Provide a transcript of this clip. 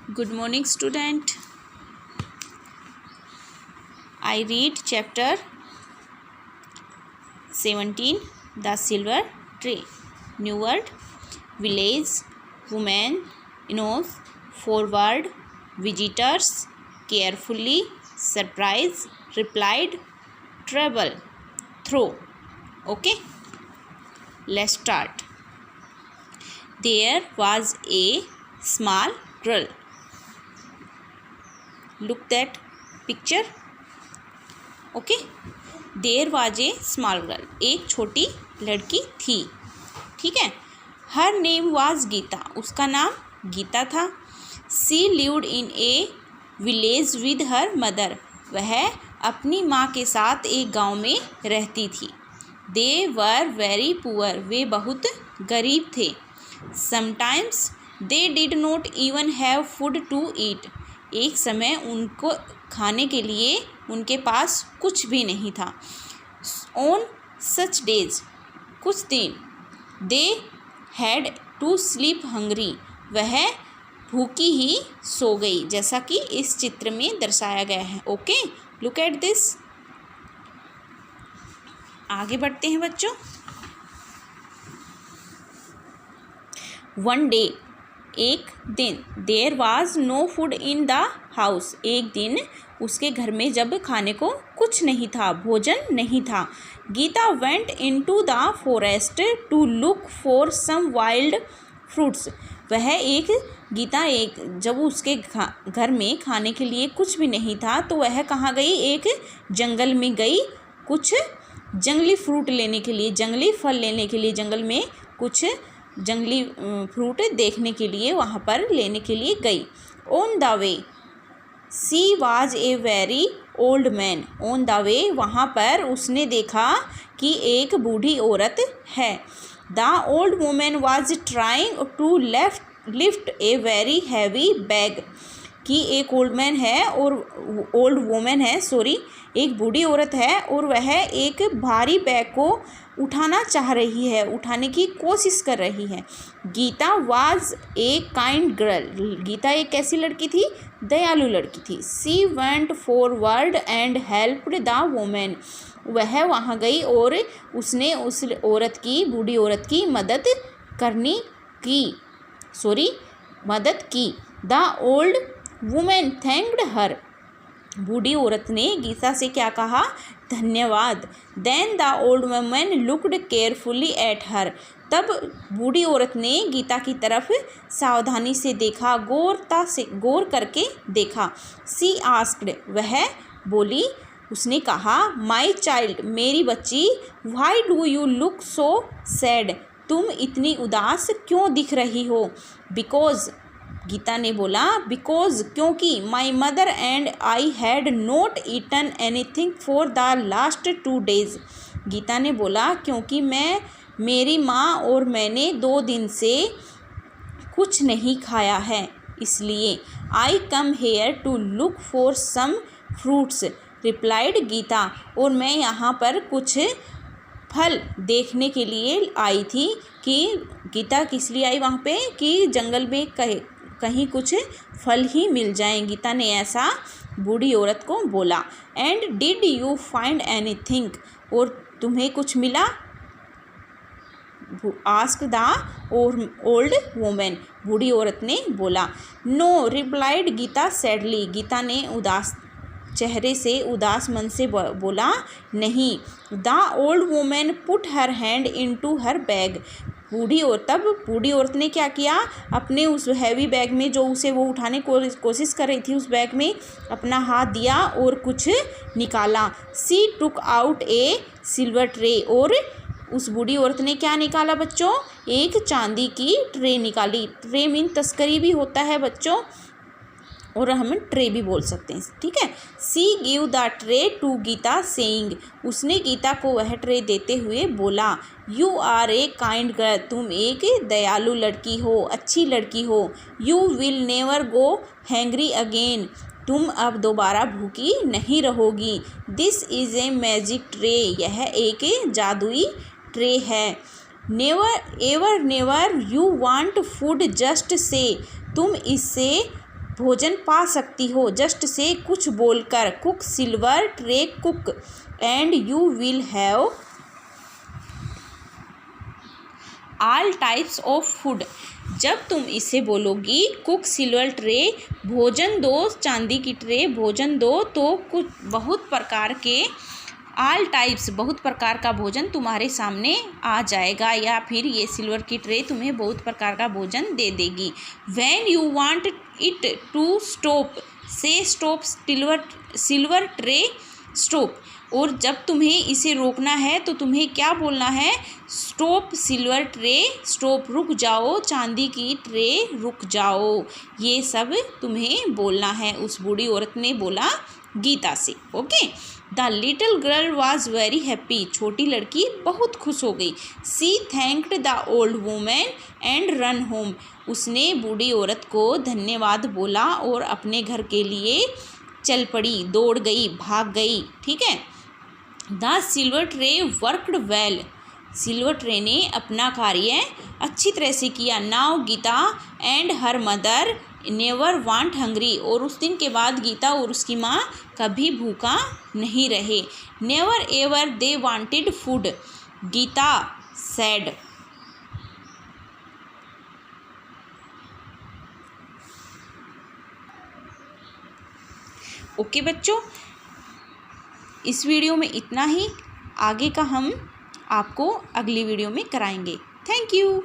Good morning, student. I read chapter 17, The Silver Tree. New word: village, woman, enough, forward, visitors, carefully, surprise, replied, trouble, throw. Okay, let's start. There was a small girl. Look that picture. Okay, there was a small girl, एक छोटी लड़की थी. ठीक है. Her name was Gita, उसका नाम गीता था. She lived in a village with her mother, वह अपनी माँ के साथ एक गांव में रहती थी. दे वर वेरी पुअर, वे बहुत गरीब थे. Sometimes they did not even have food to eat, एक समय उनको खाने के लिए उनके पास कुछ भी नहीं था. ऑन सच डेज, कुछ दिन, they had to sleep hungry, वह भूखी ही सो गई, जैसा कि इस चित्र में दर्शाया गया है. Okay, look at this. आगे बढ़ते हैं बच्चों. वन डे, एक दिन, there was no food in the house, एक दिन उसके घर में जब खाने को कुछ नहीं था, भोजन नहीं था. Gita went into the forest to look for some wild fruits, वह जब उसके घर में खाने के लिए कुछ भी नहीं था तो वह कहाँ गई, एक जंगल में गई, कुछ जंगली फ्रूट लेने के लिए, जंगली फल लेने के लिए, जंगल में कुछ जंगली फ्रूट देखने के लिए वहाँ पर लेने के लिए गई. On the way she was a very old man, on the way, वहाँ पर उसने देखा कि एक बूढ़ी औरत है. The old woman was trying to lift a very heavy bag, कि एक ओल्ड वुमेन है, एक बूढ़ी औरत है और वह एक भारी बैग को उठाना चाह रही है, उठाने की कोशिश कर रही है. Geeta was a kind girl, Geeta एक कैसी लड़की थी, दयालु लड़की थी. She went forward and helped the women, वह वहाँ गई और उसने उस बूढ़ी औरत की मदद की. The old woman thanked her, बूढ़ी औरत ने गीता से क्या कहा, धन्यवाद. Then the old woman looked carefully at her, तब बूढ़ी औरत ने गीता की तरफ सावधानी से देखा, गौर करके देखा. सी आस्क्ड, वह बोली, उसने कहा, माई चाइल्ड, मेरी बच्ची, why do you look so sad, तुम इतनी उदास क्यों दिख रही हो. बिकॉज, गीता ने बोला, बिकॉज, क्योंकि, my mother and I had not eaten anything for the last 2 days, Gita ने बोला, क्योंकि मेरी माँ और मैंने 2 दिन से कुछ नहीं खाया है, इसलिए. I come here to look for some fruits, replied Geeta, और मैं यहाँ पर कुछ फल देखने के लिए आई थी. कि गीता किस लिए आई वहाँ पे, कि जंगल में कहीं कुछ फल ही मिल जाएं, गीता ने ऐसा बूढ़ी औरत को बोला. And did you find anything, और तुम्हें कुछ मिला, आस्क द ओल्ड वुमेन, बूढ़ी औरत ने बोला. No, replied Gita sadly, Gita ने उदास चेहरे से, उदास मन से बोला, नहीं. The old woman put her hand into her bag, बूढ़ी औरत ने क्या किया, अपने उस हैवी बैग में जो वो उठाने को कोशिश कर रही थी, उस बैग में अपना हाथ दिया और कुछ निकाला. सी टुक आउट ए सिल्वर ट्रे, और उस बूढ़ी औरत ने क्या निकाला बच्चों, एक चांदी की ट्रे निकाली. ट्रे मीन तस्करी भी होता है बच्चों, और हम ट्रे भी बोल सकते हैं. ठीक है. She give the tray to Geeta saying, उसने गीता को वह ट्रे देते हुए बोला, you are a kind girl, तुम एक दयालु लड़की हो, अच्छी लड़की हो. You will never go hungry again, तुम अब दोबारा भूखी नहीं रहोगी. This is a magic tray, यह एक जादुई ट्रे है. Never you want food just say, तुम इससे भोजन पा सकती हो। जस्ट से कुछ बोलकर। Cook silver tray cook and you will have all types of food. जब तुम इसे बोलोगी कुक सिल्वर ट्रे भोजन दो, चांदी की ट्रे भोजन दो, तो कुछ बहुत प्रकार के ऑल टाइप्स बहुत प्रकार का भोजन तुम्हारे सामने आ जाएगा, या फिर ये सिल्वर की ट्रे तुम्हें बहुत प्रकार का भोजन दे देगी। When you want it to stop say stop silver tray stop. और जब तुम्हें इसे रोकना है तो तुम्हें क्या बोलना है? स्टॉप सिल्वर ट्रे स्टॉप, रुक जाओ चांदी की ट्रे रुक जाओ। ये सब तुम्हें बोलना है, उस बूढ़ी औरत ने बोला गीता से। Okay. The little girl was very happy. छोटी लड़की बहुत खुश हो गई। She thanked the old women and run home. उसने बूढ़ी औरत को धन्यवाद बोला और अपने घर के लिए चल पड़ी, दौड़ गई, भाग गई। ठीक है। The silver tray worked well. Silver tray ने अपना कार्य अच्छी तरह से किया। Now Gita and her mother never want hungry. और उस दिन के बाद गीता और उसकी माँ कभी भूखा नहीं रहे। Never ever they wanted food, Gita said. Okay बच्चों, इस वीडियो में इतना ही। आगे का हम आपको अगली वीडियो में कराएंगे। Thank you.